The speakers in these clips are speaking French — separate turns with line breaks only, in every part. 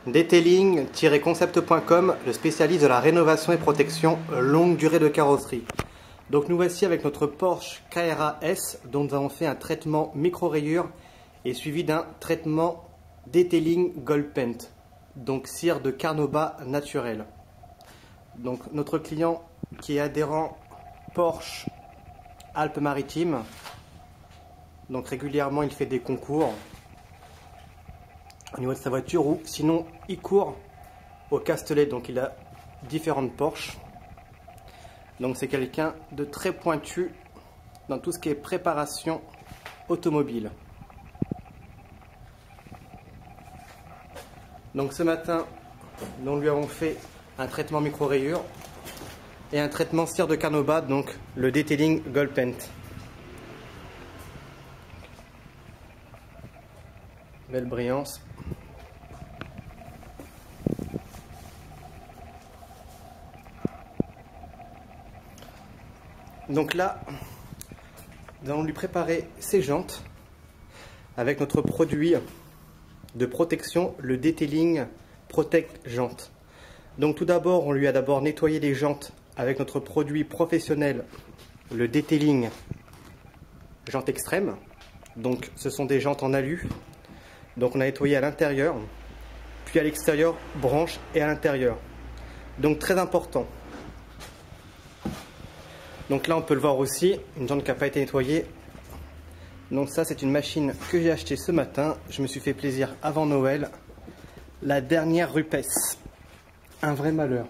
Detailing-concept.com, le spécialiste de la rénovation et protection longue durée de carrosserie. Donc nous voici avec notre Porsche Carrera S dont nous avons fait un traitement micro-rayures et suivi d'un traitement Detailing Gold Paint, donc cire de Carnauba naturel. Donc notre client qui est adhérent Porsche Alpes-Maritimes, donc régulièrement il fait des concours au niveau de sa voiture, ou sinon il court au Castellet, donc il a différentes Porsche. Donc c'est quelqu'un de très pointu dans tout ce qui est préparation automobile. Donc ce matin, nous lui avons fait un traitement micro-rayures et un traitement cire de Carnauba, donc le Detailing Gold Paint. Belle brillance. Donc là, nous allons lui préparer ses jantes avec notre produit de protection, le Detailing Protect Jantes. Donc tout d'abord, on lui a d'abord nettoyé les jantes avec notre produit professionnel, le Detailing Jantes Extrême. Donc ce sont des jantes en alu. Donc on a nettoyé à l'intérieur, puis à l'extérieur, branche et à l'intérieur. Donc très important. Donc là on peut le voir aussi, une jante qui n'a pas été nettoyée. Donc ça c'est une machine que j'ai achetée ce matin. Je me suis fait plaisir avant Noël. La dernière Rupes. Un vrai malheur.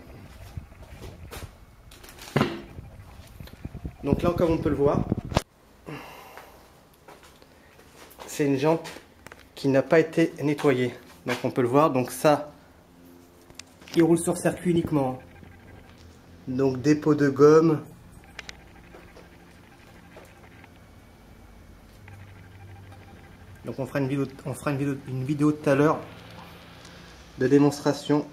Donc là comme on peut le voir, c'est une jante qui n'a pas été nettoyée. Donc on peut le voir, donc ça, il roule sur circuit uniquement. Donc dépôt de gomme. Donc on fera une vidéo tout à l'heure de démonstration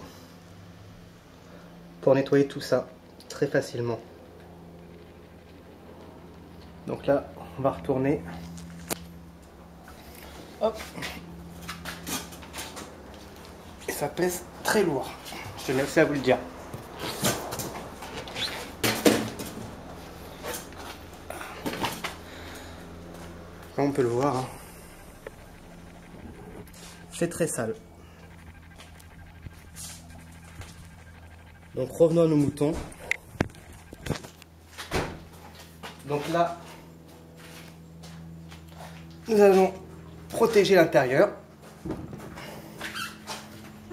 pour nettoyer tout ça très facilement. Donc là, on va retourner. Hop. Et ça pèse très lourd. Je tenais aussi à vous le dire. Comme on peut le voir, hein. C'est très sale. Donc revenons à nos moutons. Donc là, nous allons protéger l'intérieur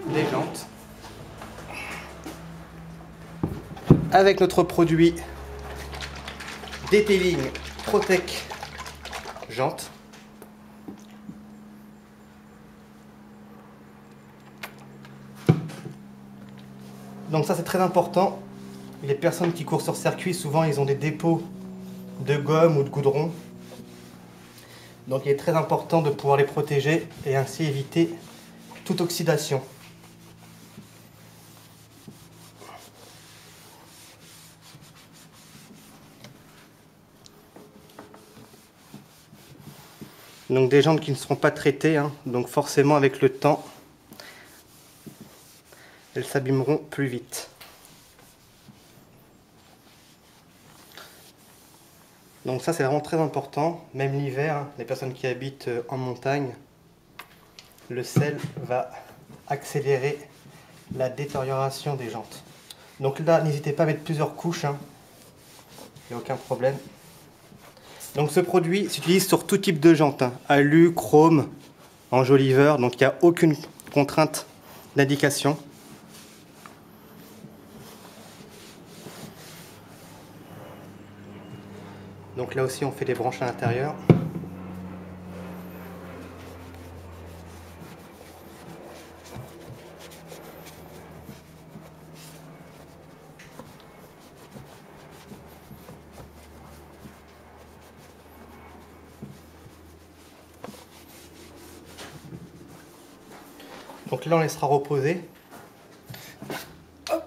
des jantes avec notre produit Detailing Protect Jantes. Donc ça c'est très important. Les personnes qui courent sur circuit, souvent ils ont des dépôts de gomme ou de goudron. Donc il est très important de pouvoir les protéger et ainsi éviter toute oxydation. Donc des jantes qui ne seront pas traitées, hein, donc forcément avec le temps, elles s'abîmeront plus vite. Donc ça c'est vraiment très important, même l'hiver, hein, les personnes qui habitent en montagne, le sel va accélérer la détérioration des jantes. Donc là n'hésitez pas à mettre plusieurs couches, hein, il n'y a aucun problème. Donc ce produit s'utilise sur tout type de jantes, hein, alu, chrome, enjoliveur, donc il n'y a aucune contrainte d'indication. Donc là aussi on fait des branches à l'intérieur. Donc là on laissera reposer. Hop.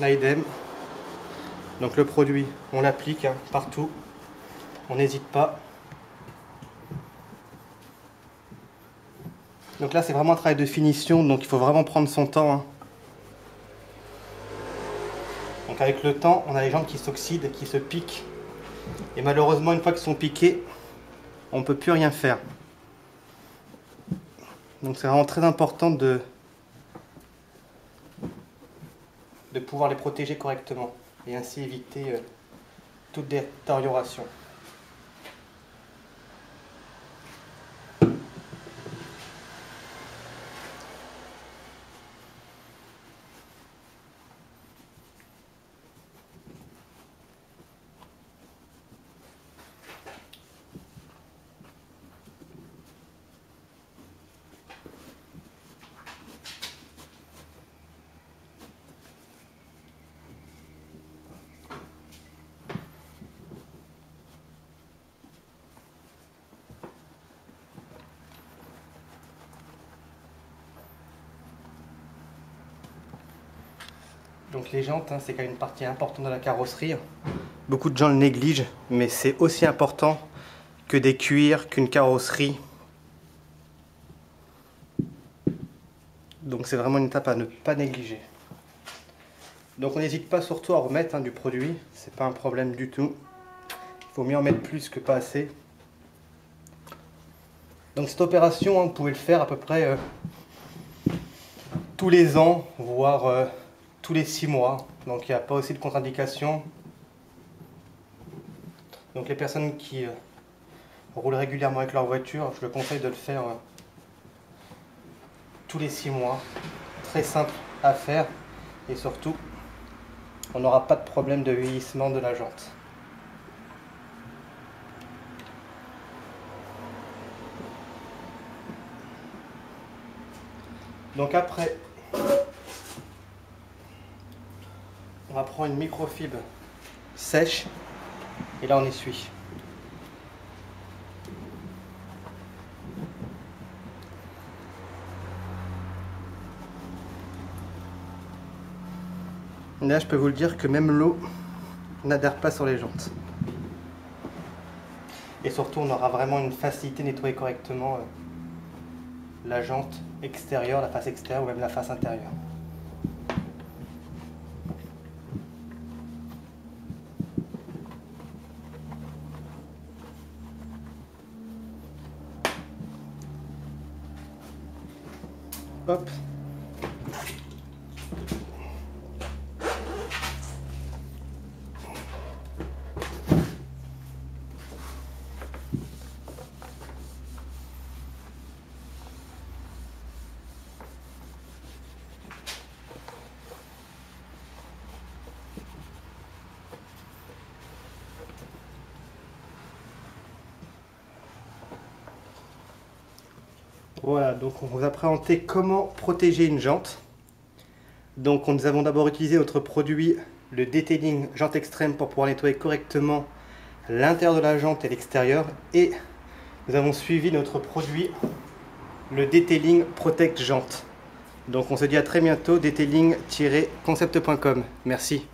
Là idem, Donc le produit, on l'applique hein, partout, on n'hésite pas. Donc là c'est vraiment un travail de finition, donc il faut vraiment prendre son temps. Hein. Donc avec le temps, on a les jantes qui s'oxydent, qui se piquent. Et malheureusement, une fois qu'ils sont piqués, on ne peut plus rien faire. Donc c'est vraiment très important de pouvoir les protéger correctement et ainsi éviter toute détérioration. Donc les jantes, hein, c'est quand même une partie importante de la carrosserie. Beaucoup de gens le négligent, mais c'est aussi important que des cuirs, qu'une carrosserie. Donc c'est vraiment une étape à ne pas négliger. Donc on n'hésite pas surtout à remettre hein, du produit, c'est pas un problème du tout. Il faut mieux en mettre plus que pas assez. Donc cette opération, hein, vous pouvez le faire à peu près tous les ans, voire tous les 6 mois. Donc il n'y a pas aussi de contre-indication. Donc les personnes qui roulent régulièrement avec leur voiture, je le conseille de le faire tous les 6 mois. Très simple à faire et surtout, on n'aura pas de problème de vieillissement de la jante. Donc après, on va prendre une microfibre sèche et là on essuie. Là je peux vous le dire que même l'eau n'adhère pas sur les jantes. Et surtout on aura vraiment une facilité à nettoyer correctement la jante extérieure, la face extérieure ou même la face intérieure. Hop. Voilà, donc on vous a présenté comment protéger une jante. Donc nous avons d'abord utilisé notre produit, le detailing jante extrême, pour pouvoir nettoyer correctement l'intérieur de la jante et l'extérieur. Et nous avons suivi notre produit, le detailing protect jante. Donc on se dit à très bientôt, detailing-concept.com. Merci.